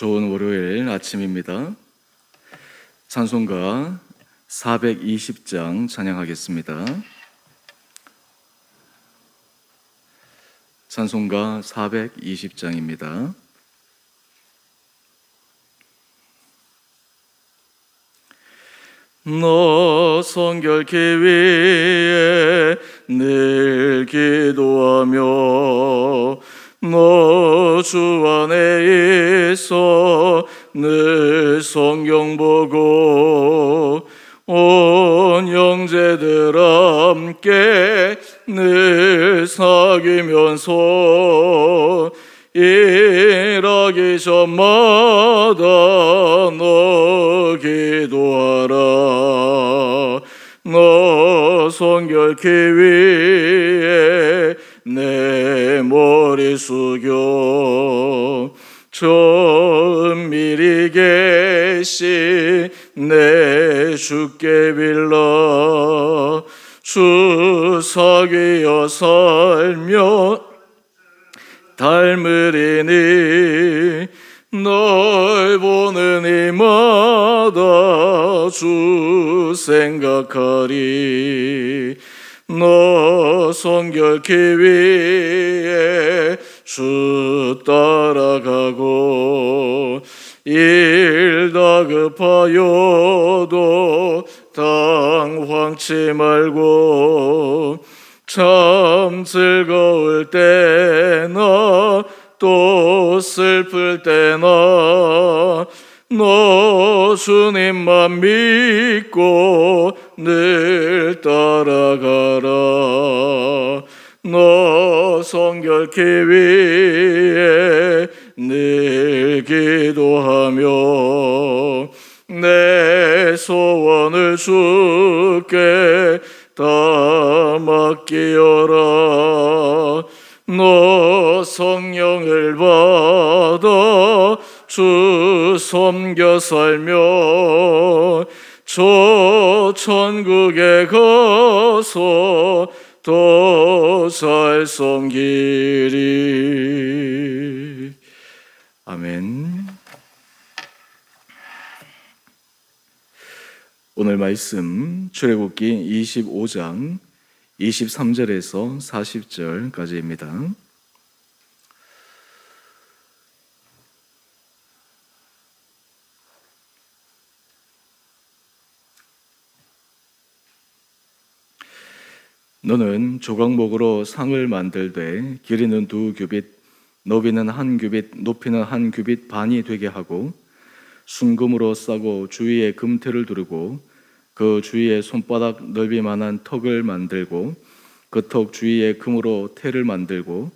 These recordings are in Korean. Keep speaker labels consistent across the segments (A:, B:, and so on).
A: 좋은 월요일 아침입니다. 찬송가 420장 찬양하겠습니다. 찬송가 420장입니다. 너 성결케 위해 늘 기도하며 너 주 안에 있어 늘 성경 보고 온 형제들 함께 늘 사귀면서 일하기 전마다 너 기도하라. 너 성결케 위해 내 머리 숙여 저 은밀히 계신 내 주께 빌라. 주 사귀어 살며 닮으리니 널 보는 이마다 주 생각하리. 너 성결케 위해 주 따라가고 일 다급하여도 당황치 말고 참 즐거울 때나 또 슬플 때나 너 주님만 믿고 늘 따라가라. 너 성결케 위해 늘 기도하며 내 소원을 주께 다 맡기어라. 너 성령을 받아 주 섬겨 살며 저 천국에 가서 더 잘 섬기리. 아멘. 오늘 말씀 출애굽기 25장 23절에서 40절까지입니다. 너는 조각목으로 상을 만들되 길이는 2규빗, 너비는 1규빗, 높이는 1규빗 반이 되게 하고 순금으로 싸고 주위에 금테를 두르고 그 주위에 손바닥 넓이만한 턱을 만들고 그 턱 주위에 금으로 테를 만들고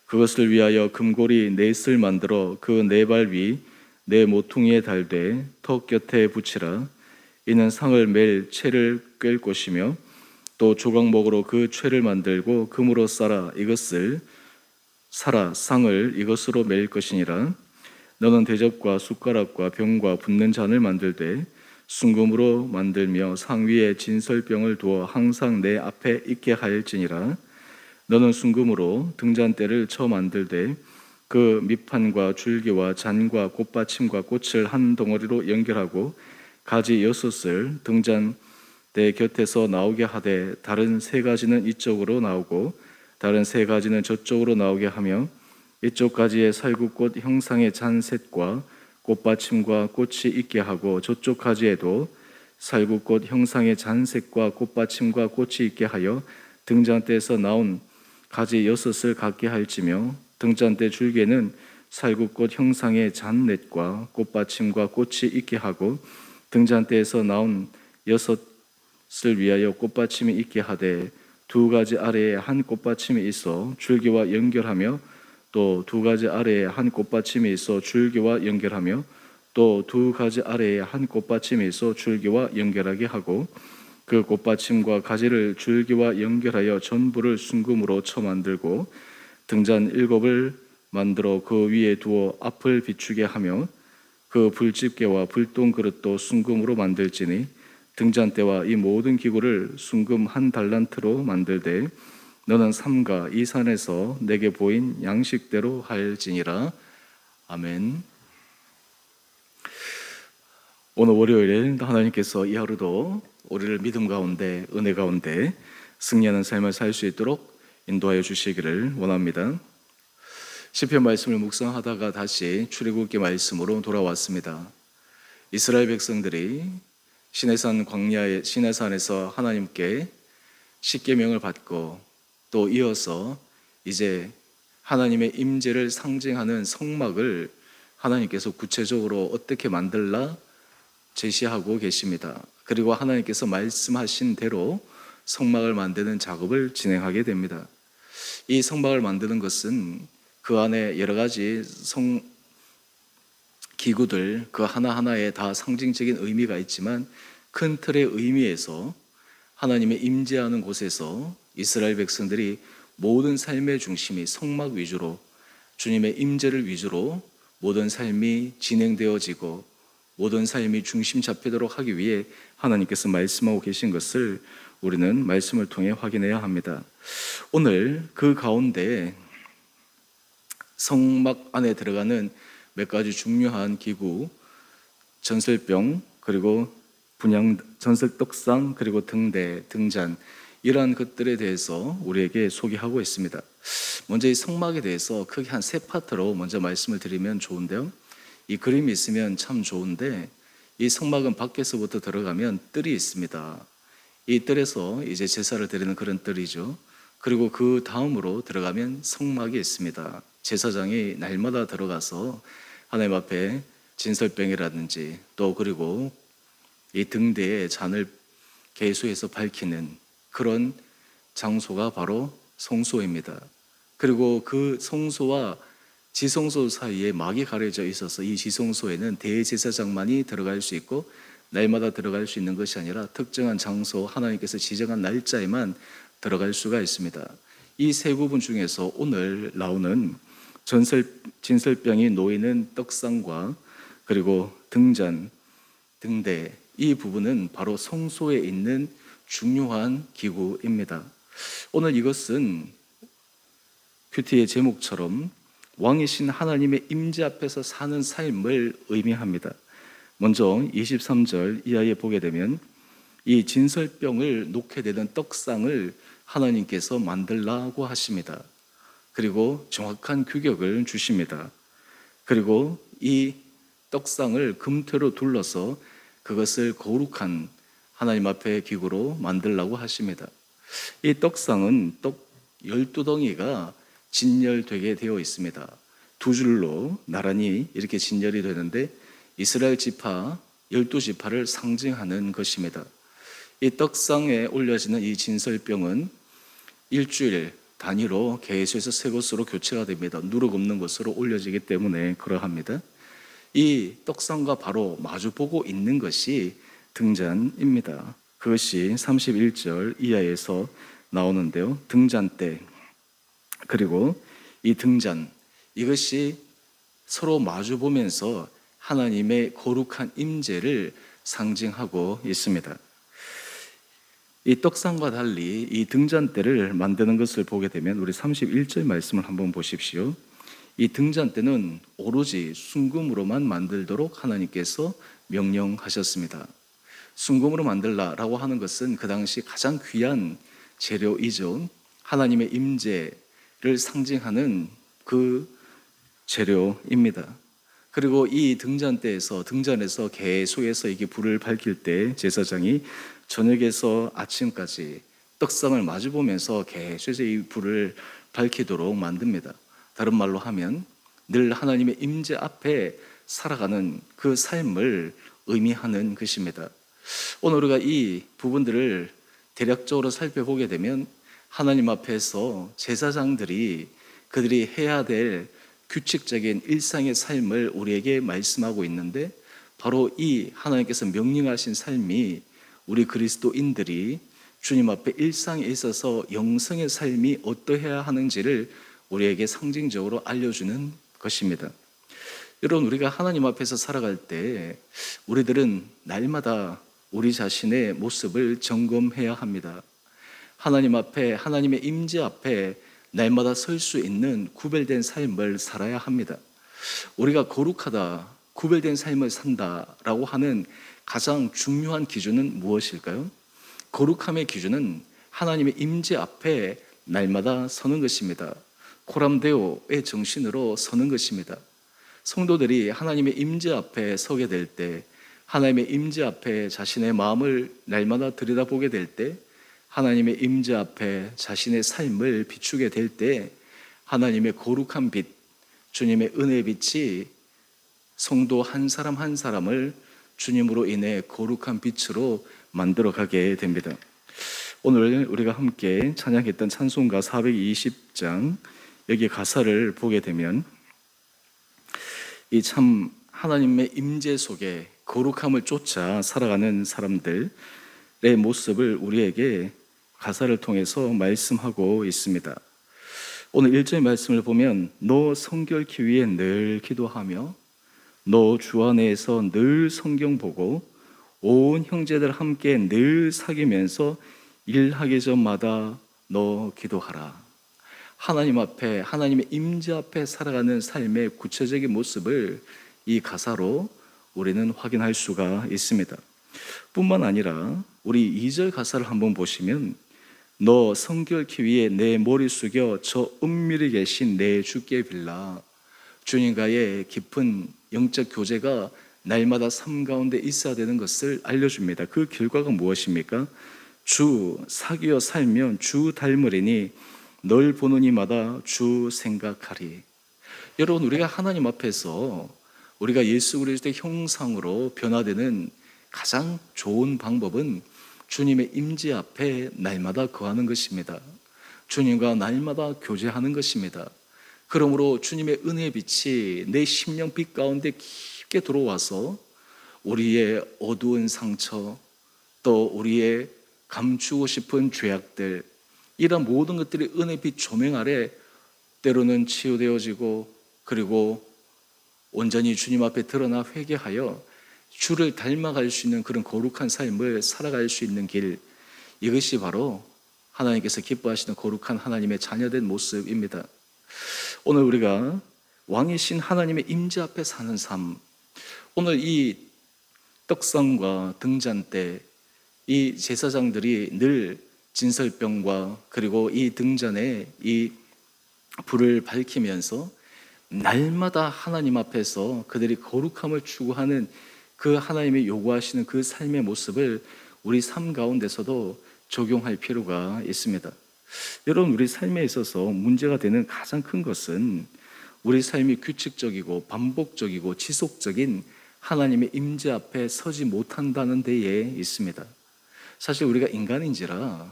A: 그것을 위하여 금고리 4을 만들어 그 4발 위 네 모퉁이에 달되 턱 곁에 붙이라. 이는 상을 맬 채를 꿰 것이며 또 조각목으로 그 채를 만들고 금으로 싸라. 이것을 사라. 상을 이것으로 맬 것이니라. 너는 대접과 숟가락과 병과 붓는 잔을 만들되 순금으로 만들며 상 위에 진설병을 두어 항상 내 앞에 있게 하일지니라. 너는 순금으로 등잔대를 쳐 만들되 그 밑판과 줄기와 잔과 꽃받침과 꽃을 한 덩어리로 연결하고 가지 6을 등잔대 곁에서 나오게 하되 다른 3가지는 이쪽으로 나오고 다른 3가지는 저쪽으로 나오게 하며 이쪽 가지에 살구꽃 형상의 잔셋과 꽃받침과 꽃이 있게 하고 저쪽 가지에도 살구꽃 형상의 잔셋과 꽃받침과 꽃이 있게 하여 등잔대에서 나온 가지 6을 갖게 할지며 등잔대 줄기에는 살구꽃 형상의 잔넷과 꽃받침과 꽃이 있게 하고 등잔대에서 나온 6을 위하여 꽃받침이 있게 하되 2가지 아래에 한 꽃받침이 있어 줄기와 연결하며 또 2가지 아래에 한 꽃받침이 있어 줄기와 연결하며 또 2가지 아래에 한 꽃받침이 있어 줄기와 연결하게 하고 그 꽃받침과 가지를 줄기와 연결하여 전부를 순금으로 쳐 만들고 등잔 7을 만들어 그 위에 두어 앞을 비추게 하며 그 불집게와 불똥 그릇도 순금으로 만들지니 등잔대와 이 모든 기구를 순금 1달란트로 만들되 너는 삼가 이 산에서 내게 보인 양식대로 할지니라. 아멘. 오늘 월요일에 하나님께서 이 하루도 우리를 믿음 가운데, 은혜 가운데 승리하는 삶을 살 수 있도록 인도하여 주시기를 원합니다. 시편 말씀을 묵상하다가 다시 출애굽기 말씀으로 돌아왔습니다. 이스라엘 백성들이 시내산 광야의 시내산에서 하나님께 십계명을 받고 또 이어서 이제 하나님의 임재를 상징하는 성막을 하나님께서 구체적으로 어떻게 만들라 제시하고 계십니다. 그리고 하나님께서 말씀하신 대로 성막을 만드는 작업을 진행하게 됩니다. 이 성막을 만드는 것은 그 안에 여러 가지 기구들 그 하나하나에 다 상징적인 의미가 있지만 큰 틀의 의미에서 하나님의 임재하는 곳에서 이스라엘 백성들이 모든 삶의 중심이 성막 위주로 주님의 임재를 위주로 모든 삶이 진행되어지고 모든 삶이 중심 잡히도록 하기 위해 하나님께서 말씀하고 계신 것을 우리는 말씀을 통해 확인해야 합니다. 오늘 그 가운데 성막 안에 들어가는 몇 가지 중요한 기구, 전설병, 그리고 전설떡상, 그리고 등대, 등잔 이러한 것들에 대해서 우리에게 소개하고 있습니다. 먼저 이 성막에 대해서 크게 한 세 파트로 먼저 말씀을 드리면 좋은데요. 이 그림이 있으면 참 좋은데 이 성막은 밖에서부터 들어가면 뜰이 있습니다. 이 뜰에서 이제 제사를 드리는 그런 뜰이죠. 그리고 그 다음으로 들어가면 성막이 있습니다. 제사장이 날마다 들어가서 하나님 앞에 진설병이라든지 또 그리고 이 등대에 잔을 계수해서 밝히는 그런 장소가 바로 성소입니다. 그리고 그 성소와 지성소 사이에 막이 가려져 있어서 이 지성소에는 대제사장만이 들어갈 수 있고 날마다 들어갈 수 있는 것이 아니라 특정한 장소 하나님께서 지정한 날짜에만 들어갈 수가 있습니다. 이 세 부분 중에서 오늘 나오는 진설병이 놓이는 떡상과 그리고 등잔, 등대 이 부분은 바로 성소에 있는 중요한 기구입니다. 오늘 이것은 큐티의 제목처럼 왕이신 하나님의 임재 앞에서 사는 삶을 의미합니다. 먼저 23절 이하에 보게 되면 이 진설병을 놓게 되는 떡상을 하나님께서 만들라고 하십니다. 그리고 정확한 규격을 주십니다. 그리고 이 떡상을 금태로 둘러서 그것을 거룩한 하나님 앞의 기구로 만들라고 하십니다. 이 떡상은 떡 12덩이가 진열되게 되어 있습니다. 두 줄로 나란히 이렇게 진열이 되는데 이스라엘 지파 12지파를 상징하는 것입니다. 이 떡상에 올려지는 이 진설병은 일주일 단위로 계수해서 새 것으로 교체가 됩니다. 누룩 없는 것으로 올려지기 때문에 그러합니다. 이 떡상과 바로 마주보고 있는 것이 등잔입니다. 그것이 31절 이하에서 나오는데요. 등잔대 그리고 이 등잔 이것이 서로 마주보면서 하나님의 거룩한 임재를 상징하고 있습니다. 이 떡상과 달리 이 등잔대를 만드는 것을 보게 되면 우리 31절 말씀을 한번 보십시오. 이 등잔대는 오로지 순금으로만 만들도록 하나님께서 명령하셨습니다. 순금으로 만들라라고 하는 것은 그 당시 가장 귀한 재료이죠. 하나님의 임재를 상징하는 그 재료입니다. 그리고 이 등잔에서 계속해서 이게 불을 밝힐 때 제사장이 저녁에서 아침까지 떡상을 마주보면서 계속해서 이 불을 밝히도록 만듭니다. 다른 말로 하면 늘 하나님의 임재 앞에 살아가는 그 삶을 의미하는 것입니다. 오늘 우리가 이 부분들을 대략적으로 살펴보게 되면 하나님 앞에서 제사장들이 그들이 해야 될 규칙적인 일상의 삶을 우리에게 말씀하고 있는데 바로 이 하나님께서 명령하신 삶이 우리 그리스도인들이 주님 앞에 일상에 있어서 영성의 삶이 어떠해야 하는지를 우리에게 상징적으로 알려주는 것입니다. 여러분, 우리가 하나님 앞에서 살아갈 때 우리들은 날마다 우리 자신의 모습을 점검해야 합니다. 하나님 앞에, 하나님의 임재 앞에 날마다 설 수 있는 구별된 삶을 살아야 합니다. 우리가 거룩하다, 구별된 삶을 산다라고 하는 가장 중요한 기준은 무엇일까요? 거룩함의 기준은 하나님의 임재 앞에 날마다 서는 것입니다. 코람데오의 정신으로 서는 것입니다. 성도들이 하나님의 임재 앞에 서게 될 때, 하나님의 임재 앞에 자신의 마음을 날마다 들여다보게 될 때, 하나님의 임재 앞에 자신의 삶을 비추게 될 때, 하나님의 거룩한 빛, 주님의 은혜의 빛이 성도 한 사람 한 사람을 주님으로 인해 거룩한 빛으로 만들어 가게 됩니다. 오늘 우리가 함께 찬양했던 찬송가 420장, 여기 가사를 보게 되면 이 참 하나님의 임재 속에 거룩함을 쫓아 살아가는 사람들의 모습을 우리에게 가사를 통해서 말씀하고 있습니다. 오늘 1절 말씀을 보면 너 성결케 위해 늘 기도하며 너 주 안에서 늘 성경 보고 온 형제들 함께 늘 사귀면서 일하기 전마다 너 기도하라. 하나님 앞에, 하나님의 임재 앞에 살아가는 삶의 구체적인 모습을 이 가사로 우리는 확인할 수가 있습니다. 뿐만 아니라 우리 2절 가사를 한번 보시면 너 성결케 위해 내 머리 숙여 저 은밀히 계신 내 주께 빌라. 주님과의 깊은 영적 교제가 날마다 삶 가운데 있어야 되는 것을 알려줍니다. 그 결과가 무엇입니까? 주 사귀어 살면 주 닮으리니 널 보는 이마다 주 생각하리. 여러분, 우리가 하나님 앞에서 우리가 예수 그리스도의 형상으로 변화되는 가장 좋은 방법은 주님의 임재 앞에 날마다 거하는 것입니다. 주님과 날마다 교제하는 것입니다. 그러므로 주님의 은혜의 빛이 내 심령빛 가운데 깊게 들어와서 우리의 어두운 상처, 또 우리의 감추고 싶은 죄악들, 이런 모든 것들이 은혜빛 조명 아래 때로는 치유되어지고, 그리고 온전히 주님 앞에 드러나 회개하여 주를 닮아갈 수 있는 그런 거룩한 삶을 살아갈 수 있는 길, 이것이 바로 하나님께서 기뻐하시는 거룩한 하나님의 자녀된 모습입니다. 오늘 우리가 왕이신 하나님의 임재 앞에 사는 삶, 오늘 이 떡상과 등잔 때 이 제사장들이 늘 진설병과 그리고 이 등잔에 이 불을 밝히면서 날마다 하나님 앞에서 그들이 거룩함을 추구하는 그 하나님의 요구하시는 그 삶의 모습을 우리 삶 가운데서도 적용할 필요가 있습니다. 여러분, 우리 삶에 있어서 문제가 되는 가장 큰 것은 우리 삶이 규칙적이고 반복적이고 지속적인 하나님의 임재 앞에 서지 못한다는 데에 있습니다. 사실 우리가 인간인지라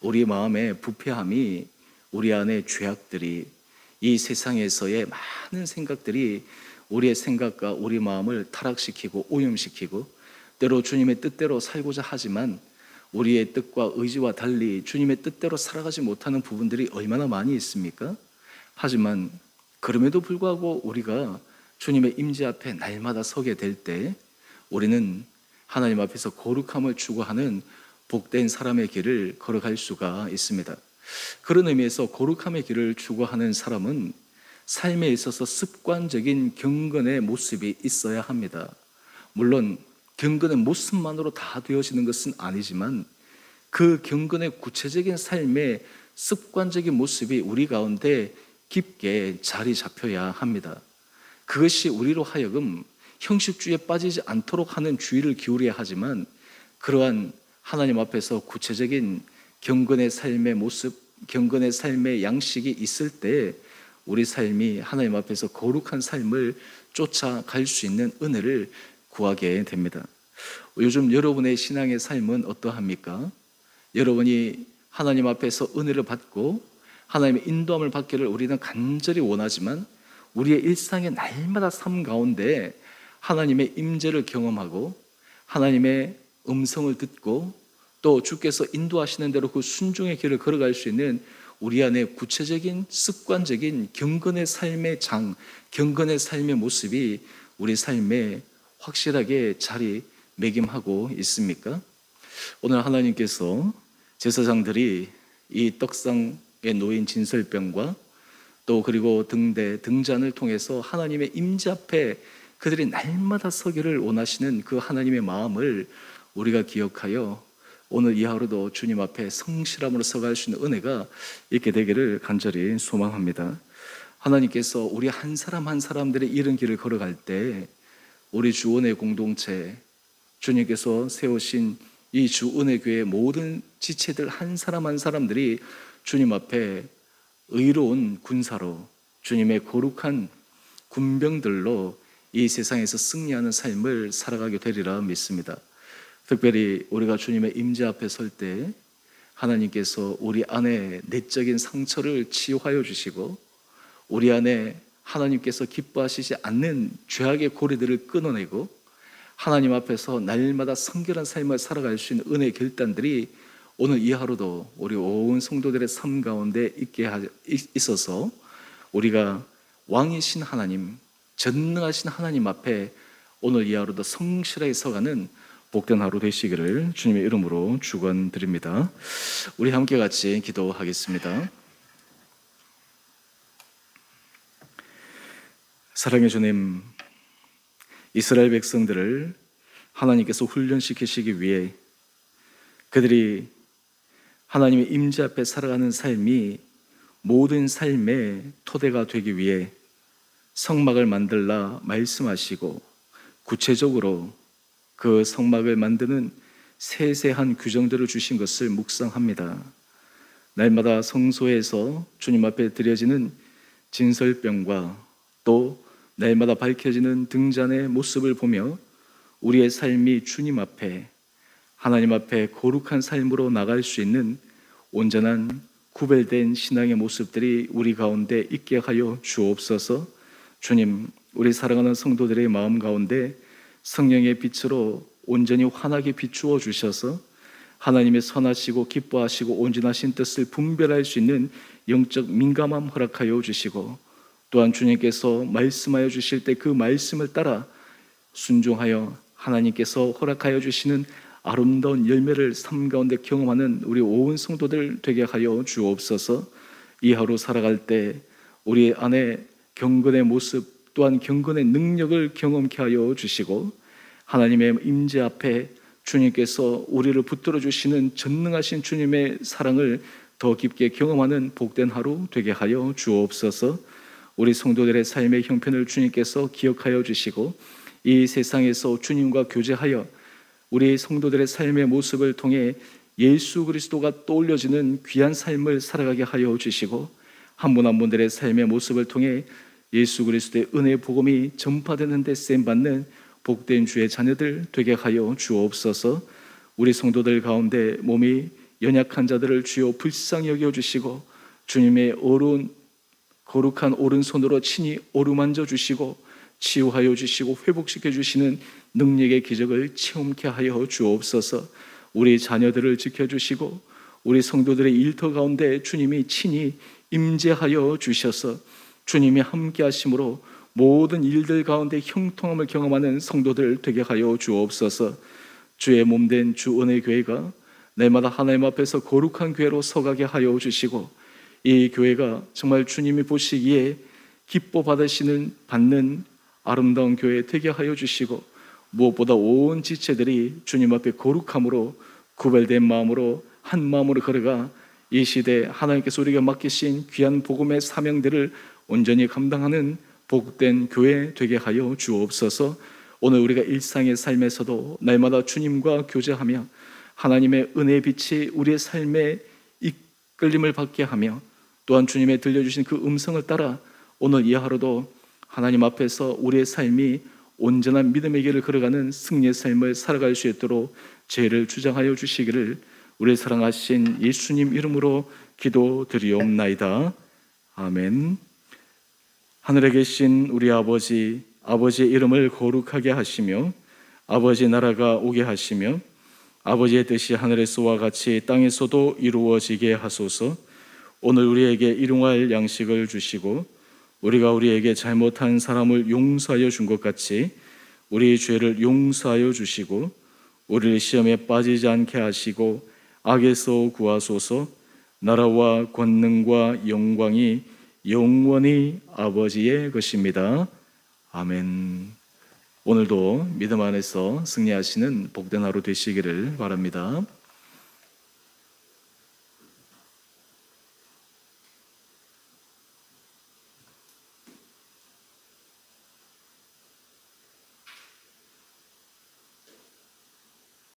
A: 우리 마음의 부패함이, 우리 안에 죄악들이, 이 세상에서의 많은 생각들이 우리의 생각과 우리 마음을 타락시키고 오염시키고 때로 주님의 뜻대로 살고자 하지만 우리의 뜻과 의지와 달리 주님의 뜻대로 살아가지 못하는 부분들이 얼마나 많이 있습니까? 하지만 그럼에도 불구하고 우리가 주님의 임재 앞에 날마다 서게 될 때 우리는 하나님 앞에서 거룩함을 추구하는 복된 사람의 길을 걸어갈 수가 있습니다. 그런 의미에서 거룩함의 길을 추구하는 사람은 삶에 있어서 습관적인 경건의 모습이 있어야 합니다. 물론 경건의 모습만으로 다 되어지는 것은 아니지만 그 경건의 구체적인 삶의 습관적인 모습이 우리 가운데 깊게 자리 잡혀야 합니다. 그것이 우리로 하여금 형식주의에 빠지지 않도록 하는 주의를 기울여야 하지만 그러한 하나님 앞에서 구체적인 경건의 삶의 모습, 경건의 삶의 양식이 있을 때 우리 삶이 하나님 앞에서 거룩한 삶을 쫓아갈 수 있는 은혜를 구하게 됩니다. 요즘 여러분의 신앙의 삶은 어떠합니까? 여러분이 하나님 앞에서 은혜를 받고 하나님의 인도함을 받기를 우리는 간절히 원하지만 우리의 일상의 날마다 삶 가운데 하나님의 임재를 경험하고 하나님의 음성을 듣고 또 주께서 인도하시는 대로 그 순종의 길을 걸어갈 수 있는 우리 안에 구체적인 습관적인 경건의 삶의 장, 경건의 삶의 모습이 우리 삶에 확실하게 자리매김하고 있습니까? 오늘 하나님께서 제사장들이 이 떡상에 놓인 진설병과 또 그리고 등잔을 통해서 하나님의 임재 앞에 그들이 날마다 서기를 원하시는 그 하나님의 마음을 우리가 기억하여 오늘 이 하루도 주님 앞에 성실함으로 서갈 수 있는 은혜가 있게 되기를 간절히 소망합니다. 하나님께서 우리 한 사람 한 사람들의 이른 길을 걸어갈 때 우리 주은혜 공동체, 주님께서 세우신 이 주은혜교회 모든 지체들 한 사람 한 사람들이 주님 앞에 의로운 군사로, 주님의 거룩한 군병들로 이 세상에서 승리하는 삶을 살아가게 되리라 믿습니다. 특별히 우리가 주님의 임재 앞에 설 때 하나님께서 우리 안에 내적인 상처를 치유하여 주시고 우리 안에 하나님께서 기뻐하시지 않는 죄악의 고리들을 끊어내고 하나님 앞에서 날마다 성결한 삶을 살아갈 수 있는 은혜의 결단들이 오늘 이 하루도 우리 온 성도들의 삶 가운데 있어서 우리가 왕이신 하나님, 전능하신 하나님 앞에 오늘 이 하루도 성실하게 서가는 복된 하루 되시기를 주님의 이름으로 축원드립니다. 우리 함께 같이 기도하겠습니다. 사랑의 주님, 이스라엘 백성들을 하나님께서 훈련시키시기 위해 그들이 하나님의 임재 앞에 살아가는 삶이 모든 삶의 토대가 되기 위해 성막을 만들라 말씀하시고 구체적으로 그 성막을 만드는 세세한 규정들을 주신 것을 묵상합니다. 날마다 성소에서 주님 앞에 드려지는 진설병과 또 날마다 밝혀지는 등잔의 모습을 보며 우리의 삶이 주님 앞에, 하나님 앞에 거룩한 삶으로 나갈 수 있는 온전한 구별된 신앙의 모습들이 우리 가운데 있게 하여 주옵소서. 주님, 우리 사랑하는 성도들의 마음 가운데 성령의 빛으로 온전히 환하게 비추어 주셔서 하나님의 선하시고 기뻐하시고 온전하신 뜻을 분별할 수 있는 영적 민감함 허락하여 주시고 또한 주님께서 말씀하여 주실 때 그 말씀을 따라 순종하여 하나님께서 허락하여 주시는 아름다운 열매를 삶 가운데 경험하는 우리 온 성도들 되게 하여 주옵소서. 이 하루 살아갈 때 우리 안에 경건의 모습 또한 경건의 능력을 경험케 하여 주시고 하나님의 임재 앞에 주님께서 우리를 붙들어 주시는 전능하신 주님의 사랑을 더 깊게 경험하는 복된 하루 되게 하여 주옵소서. 우리 성도들의 삶의 형편을 주님께서 기억하여 주시고 이 세상에서 주님과 교제하여 우리 성도들의 삶의 모습을 통해 예수 그리스도가 떠올려지는 귀한 삶을 살아가게 하여 주시고 한 분 한 분들의 삶의 모습을 통해 예수 그리스도의 은혜의 복음이 전파되는 데 쓰임받는 복된 주의 자녀들 되게 하여 주옵소서. 우리 성도들 가운데 몸이 연약한 자들을 주여 불쌍히 여겨주시고 주님의 거룩한 오른손으로 친히 어루만져 주시고 치유하여 주시고 회복시켜 주시는 능력의 기적을 체험케 하여 주옵소서. 우리 자녀들을 지켜주시고 우리 성도들의 일터 가운데 주님이 친히 임재하여 주셔서 주님이 함께 하심으로 모든 일들 가운데 형통함을 경험하는 성도들 되게 하여 주옵소서. 주의 몸된 주은혜교회가 날마다 하나님 앞에서 거룩한 교회로 서가게 하여 주시고 이 교회가 정말 주님이 보시기에 기뻐 받는 아름다운 교회 되게 하여 주시고 무엇보다 온 지체들이 주님 앞에 거룩함으로 구별된 마음으로 한 마음으로 걸어가 이 시대에 하나님께서 우리에게 맡기신 귀한 복음의 사명들을 온전히 감당하는 복된 교회 되게 하여 주옵소서. 오늘 우리가 일상의 삶에서도 날마다 주님과 교제하며 하나님의 은혜의 빛이 우리의 삶에 이끌림을 받게 하며 또한 주님의 들려주신 그 음성을 따라 오늘 이 하루도 하나님 앞에서 우리의 삶이 온전한 믿음의 길을 걸어가는 승리의 삶을 살아갈 수 있도록 죄를 주장하여 주시기를 우리 사랑하신 예수님 이름으로 기도드리옵나이다. 아멘. 하늘에 계신 우리 아버지, 아버지의 이름을 거룩하게 하시며 아버지 나라가 오게 하시며 아버지의 뜻이 하늘에서와 같이 땅에서도 이루어지게 하소서. 오늘 우리에게 일용할 양식을 주시고 우리가 우리에게 잘못한 사람을 용서하여 준 것 같이 우리 죄를 용서하여 주시고 우리를 시험에 빠지지 않게 하시고 악에서 구하소서. 나라와 권능과 영광이 영원히 아버지의 것입니다. 아멘. 오늘도 믿음 안에서 승리하시는 복된 하루 되시기를 바랍니다.